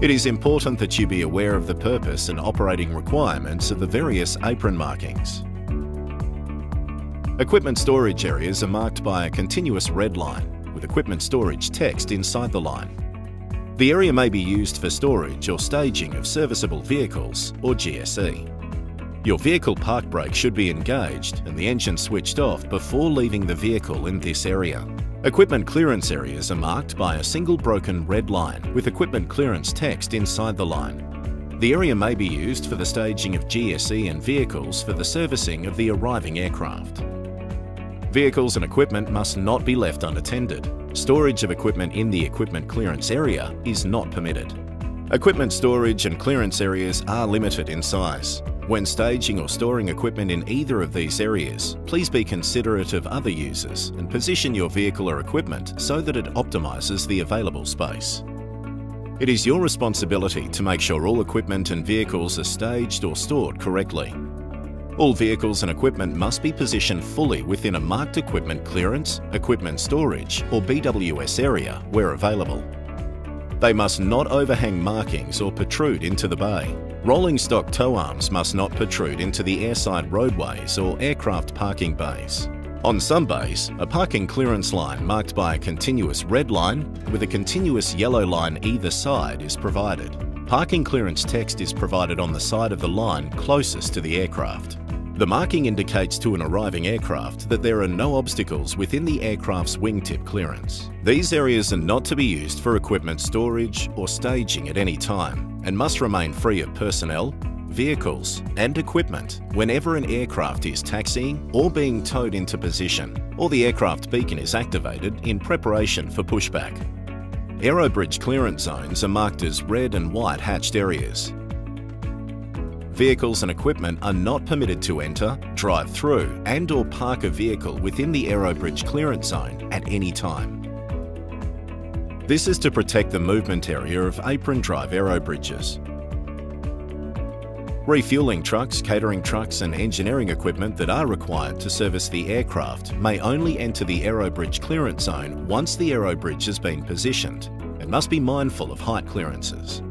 It is important that you be aware of the purpose and operating requirements of the various apron markings. Equipment storage areas are marked by a continuous red line with equipment storage text inside the line. The area may be used for storage or staging of serviceable vehicles or GSE. Your vehicle park brake should be engaged and the engine switched off before leaving the vehicle in this area. Equipment clearance areas are marked by a single broken red line with equipment clearance text inside the line. The area may be used for the staging of GSE and vehicles for the servicing of the arriving aircraft. Vehicles and equipment must not be left unattended. Storage of equipment in the equipment clearance area is not permitted. Equipment storage and clearance areas are limited in size. When staging or storing equipment in either of these areas, please be considerate of other users and position your vehicle or equipment so that it optimises the available space. It is your responsibility to make sure all equipment and vehicles are staged or stored correctly. All vehicles and equipment must be positioned fully within a marked equipment clearance, equipment storage or BWS area where available. They must not overhang markings or protrude into the bay. Rolling stock tow arms must not protrude into the airside roadways or aircraft parking bays. On some bays, a parking clearance line marked by a continuous red line with a continuous yellow line either side is provided. Parking clearance text is provided on the side of the line closest to the aircraft. The marking indicates to an arriving aircraft that there are no obstacles within the aircraft's wingtip clearance. These areas are not to be used for equipment storage or staging at any time and must remain free of personnel, vehicles and equipment whenever an aircraft is taxiing or being towed into position or the aircraft beacon is activated in preparation for pushback. Aerobridge clearance zones are marked as red and white hatched areas. Vehicles and equipment are not permitted to enter, drive through and/or park a vehicle within the aerobridge clearance zone at any time. This is to protect the movement area of apron drive aerobridges. Refuelling trucks, catering trucks and engineering equipment that are required to service the aircraft may only enter the aerobridge clearance zone once the aerobridge has been positioned and must be mindful of height clearances.